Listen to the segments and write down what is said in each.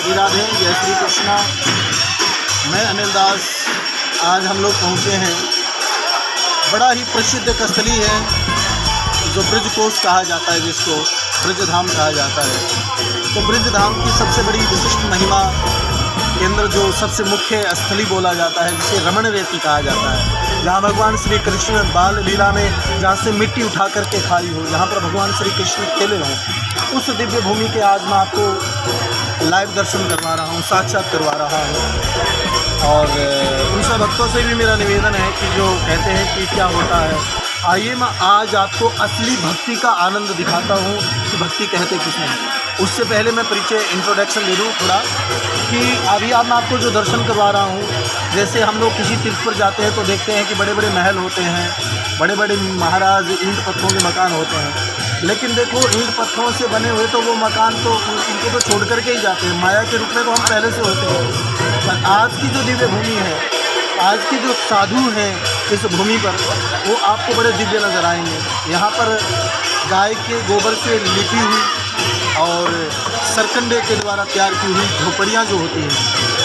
श्री राधे, जय श्री कृष्णा। मैं अनिल दास। आज हम लोग पहुँचे हैं, बड़ा ही प्रसिद्ध स्थली है जो ब्रज कोष कहा जाता है, जिसको ब्रज धाम कहा जाता है। तो ब्रज धाम की सबसे बड़ी विशिष्ट महिमा के अंदर जो सबसे मुख्य स्थली बोला जाता है, जिसे रमण रेती कहा जाता है, जहाँ भगवान श्री कृष्ण बाल लीला में जहाँ से मिट्टी उठा करके खाई हो, जहाँ पर भगवान श्री कृष्ण खेले हों, उस दिव्य भूमि के आज मैं आपको लाइव दर्शन करवा रहा हूँ, साक्षात करवा रहा हूँ। और उन सब भक्तों से भी मेरा निवेदन है कि जो कहते हैं कि क्या होता है, आइए मैं आज आपको असली भक्ति का आनंद दिखाता हूँ कि भक्ति कहते किसने हैं। उससे पहले मैं परिचय इंट्रोडक्शन दे दूँ थोड़ा, कि अभी अब मैं आपको जो दर्शन करवा रहा हूँ, जैसे हम लोग किसी तीर्थ पर जाते हैं तो देखते हैं कि बड़े बड़े महल होते हैं, बड़े बड़े महाराज ईंट पत्थरों के मकान होते हैं। लेकिन देखो, ईंट पत्थरों से बने हुए तो वो मकान तो इनको तो छोड़ करके ही जाते हैं, माया के रूप में तो हम पहले से होते हैं। पर आज की जो दिव्य भूमि है, आज के जो साधु हैं इस भूमि पर, वो आपको बड़े दिव्य नज़र आएंगे। यहाँ पर गाय के गोबर से लिपी हुई और सरकंडे के द्वारा तैयार की हुई झोपड़ियाँ जो होती हैं,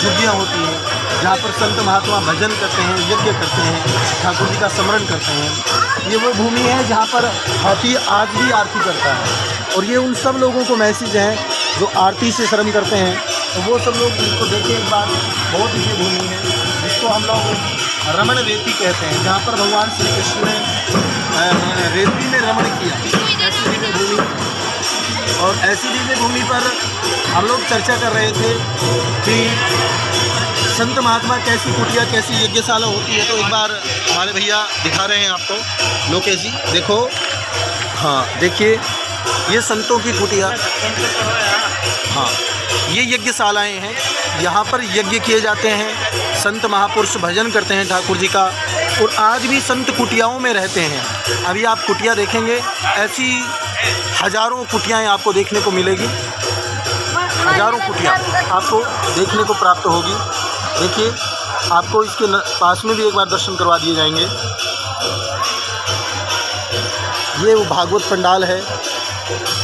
झुग्गियाँ होती हैं, जहाँ पर संत महात्मा भजन करते हैं, यज्ञ करते हैं, ठाकुर जी का स्मरण करते हैं। ये वो भूमि है जहाँ पर हाथी आज भी आरती करता है। और ये उन सब लोगों को मैसेज है जो आरती से शर्म करते हैं, तो वो सब लोग इसको देखें एक बार। बहुत ही भूमि है जिसको हम लोग रमण रेती कहते हैं, जहाँ पर भगवान श्री कृष्ण ने रेती में रमण किया। ऐसी दिव्य भूमि, और ऐसी दिव्य भूमि पर हम लोग चर्चा कर रहे थे कि संत महात्मा कैसी कुटिया, कैसी यज्ञशाला होती है। तो एक बार हमारे भैया दिखा रहे हैं आपको लोकेशी, देखो। हाँ देखिए, ये संतों की कुटिया, हाँ ये यज्ञशालाएँ हैं। यहाँ पर यज्ञ किए जाते हैं, संत महापुरुष भजन करते हैं ठाकुर जी का। और आज भी संत कुटियाओं में रहते हैं। अभी आप कुटिया देखेंगे, ऐसी हज़ारों कुटियाएँ आपको देखने को मिलेगी, हज़ारों कुटिया आपको देखने को प्राप्त होगी। देखिए, आपको इसके पास में भी एक बार दर्शन करवा दिए जाएंगे। ये वो भागवत पंडाल है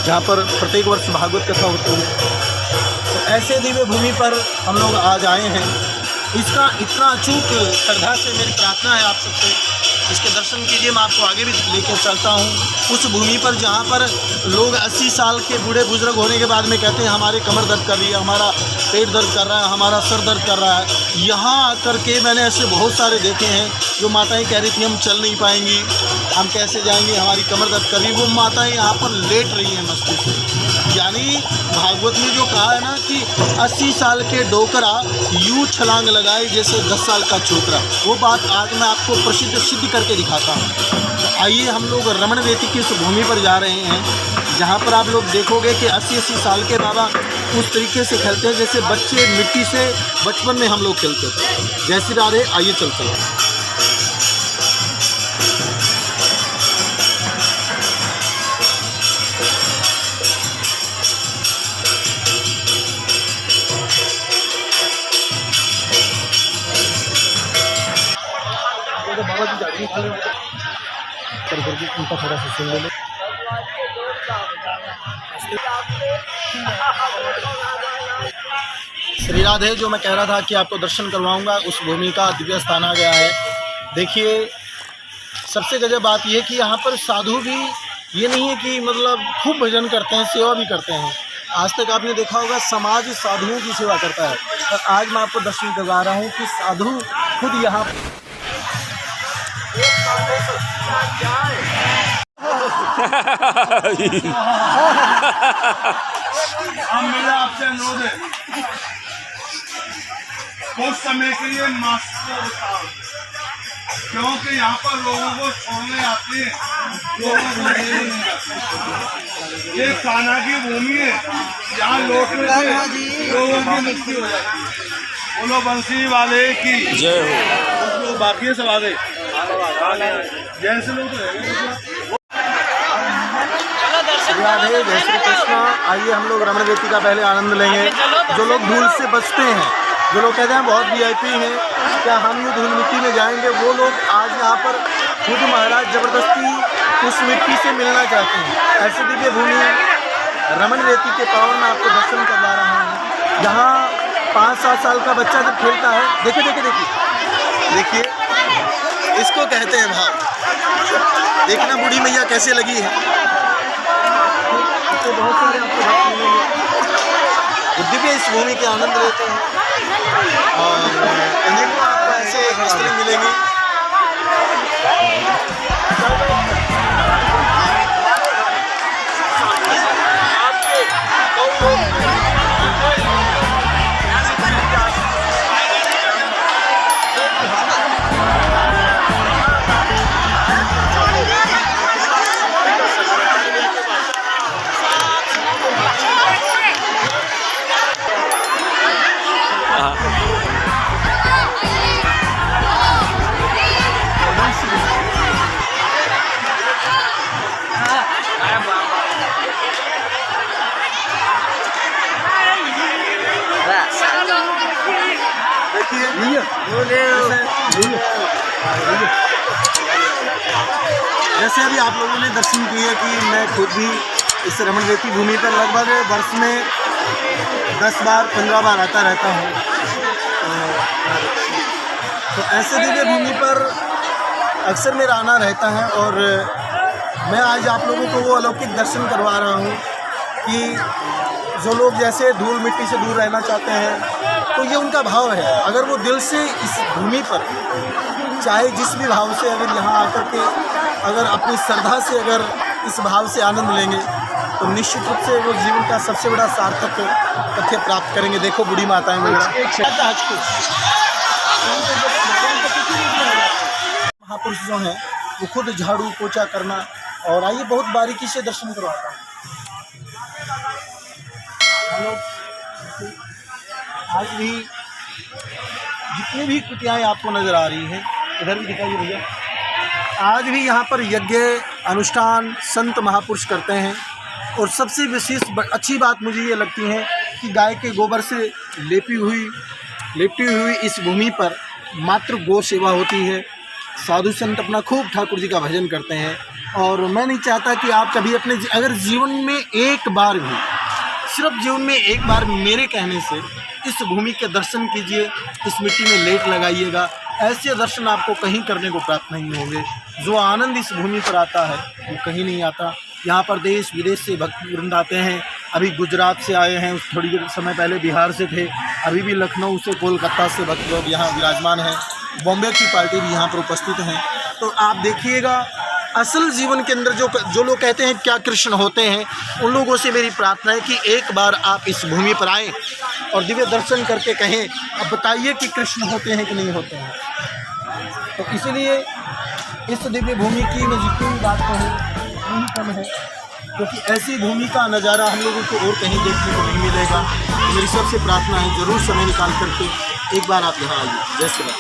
जहाँ पर प्रत्येक वर्ष भागवत कथा होती है। तो ऐसे दिव्य भूमि पर हम लोग आज आए हैं। इसका इतना अचूक श्रद्धा से मेरी प्रार्थना है आप सबसे, इसके दर्शन कीजिए। मैं आपको आगे भी लेकर चलता हूँ उस भूमि पर जहाँ पर लोग 80 साल के बूढ़े बुजुर्ग होने के बाद में कहते हैं हमारे कमर दर्द कर रही है, हमारा पेट दर्द कर रहा है, हमारा सर दर्द कर रहा है। यहाँ आकर के मैंने ऐसे बहुत सारे देखे हैं जो माताएं कह रही थी हम चल नहीं पाएंगी, हम कैसे जाएंगे, हमारी कमर दर्द कर रही है। वो माताएं यहाँ पर लेट रही हैं मस्ती से। यानी भागवत में जो कहा है ना कि 80 साल के डोकरा यूँ छलांग लगाए जैसे 10 साल का छोकरा, वो बात आज मैं आपको प्रसिद्ध सिद्ध करके दिखाता हूँ। तो आइए हम लोग रमण रेती की उस भूमि पर जा रहे हैं जहाँ पर आप लोग देखोगे कि 80-80 साल के बाबा उस तरीके से खेलते हैं जैसे बच्चे मिट्टी से बचपन में हम लोग खेलते थे। जय श्री राधे, आइए चलते हैं। बाबा जी गाड़ी खड़े करके उनका थोड़ा सा सुन ले। श्री राधे, जो मैं कह रहा था कि आपको दर्शन करवाऊंगा, उस भूमि का दिव्य स्थान आ गया है। देखिए, सबसे गजब बात यह है कि यहाँ पर साधु भी ये नहीं है कि मतलब खूब भजन करते हैं, सेवा भी करते हैं। आज तक आपने देखा होगा समाज साधुओं की सेवा करता है, और आज मैं आपको दर्शन करवा रहा हूँ कि साधु खुद यहाँ मेरा आपसे अनुरोध है, कुछ समय के लिए मास्क को उतारो, क्योंकि यहाँ पर लोगों को छोड़ने आते हैं, लोगों को लेने नहीं आते। ये कान्हा की भूमि है, यहाँ लौटने से लोगों की मुक्ति हो जाती है। बोलो बंसी वाले की जय हो। लोग बाकी है सब आ गए, जैसे लोग तो राधे, जय श्री कृष्णा। आइए हम लोग रमण रेती का पहले आनंद लेंगे। जो लोग धूल से बचते हैं, जो लोग कहते हैं बहुत VIP हैं, क्या हम ये धूल मिट्टी में जाएंगे, वो लोग आज यहाँ पर खुद महाराज जबरदस्ती उस मिट्टी से मिलना चाहते हैं। ऐसी दिव्य भूमि रमण रेती के पावन में आपको दर्शन करवा रहा हूँ, जहाँ 5-7 साल का बच्चा जब खेलता है, देखिए इसको कहते हैं भाव। देखना बूढ़ी मैया कैसे लगी है। तो बहुत सारे आपको भक्त मिलेंगे, दिव्य इस भूमि के आनंद लेते हैं और अनेकों आपको ऐसे स्त्री मिलेंगे। जैसे अभी आप लोगों ने दर्शन किए कि मैं खुद भी इस रमणरेती भूमि पर लगभग वर्ष में 10 बार 15 बार आता रहता हूँ। तो ऐसे दिव्य भूमि पर अक्सर मेरा आना रहता है और मैं आज आप लोगों को वो अलौकिक दर्शन करवा रहा हूँ कि जो लोग जैसे धूल मिट्टी से दूर रहना चाहते हैं, तो ये उनका भाव है। अगर वो दिल से इस भूमि पर चाहे जिस भी भाव से अगर यहाँ आकर के अगर अपनी श्रद्धा से अगर इस भाव से आनंद लेंगे, तो निश्चित रूप से वो जीवन का सबसे बड़ा सार्थक तथ्य प्राप्त करेंगे। देखो बूढ़ी माताएं महापुरुष जो हैं वो खुद झाड़ू पोछा करना, और आइए बहुत बारीकी से दर्शन करवाता हूँ। आज भी जितनी भी कुटियाएँ आपको नज़र आ रही हैं, इधर भी दिखाइए भैया, आज भी यहाँ पर यज्ञ अनुष्ठान संत महापुरुष करते हैं। और सबसे विशेष अच्छी बात मुझे ये लगती है कि गाय के गोबर से लेपी हुई इस भूमि पर मात्र गौ सेवा होती है। साधु संत अपना खूब ठाकुर जी का भजन करते हैं। और मैं नहीं चाहता कि आप कभी अपने अगर जीवन में एक बार भी, सिर्फ जीवन में एक बार मेरे कहने से इस भूमि के दर्शन कीजिए, इस मिट्टी में लेट लगाइएगा। ऐसे दर्शन आपको कहीं करने को प्राप्त नहीं होंगे। जो आनंद इस भूमि पर आता है वो कहीं नहीं आता। यहाँ पर देश विदेश से भक्त वृंद आते हैं। अभी गुजरात से आए हैं, थोड़ी देर समय पहले बिहार से थे, अभी भी लखनऊ से कोलकाता से भक्त लोग यहाँ विराजमान हैं। बॉम्बे की पार्टी भी यहाँ पर उपस्थित हैं। तो आप देखिएगा, असल जीवन के अंदर जो लोग कहते हैं क्या कृष्ण होते हैं, उन लोगों से मेरी प्रार्थना है कि एक बार आप इस भूमि पर आएँ और दिव्य दर्शन करके कहें, अब बताइए कि कृष्ण होते हैं कि नहीं होते हैं। तो इसीलिए इस दिव्य भूमि की मैं जितनी भी बात कहूँ वही कम है, क्योंकि ऐसी भूमि का नज़ारा हम लोगों को और कहीं देखने को नहीं मिलेगा। तो मेरी सबसे प्रार्थना है, ज़रूर समय निकाल करके एक बार आप यहाँ आइए। जय श्री राम।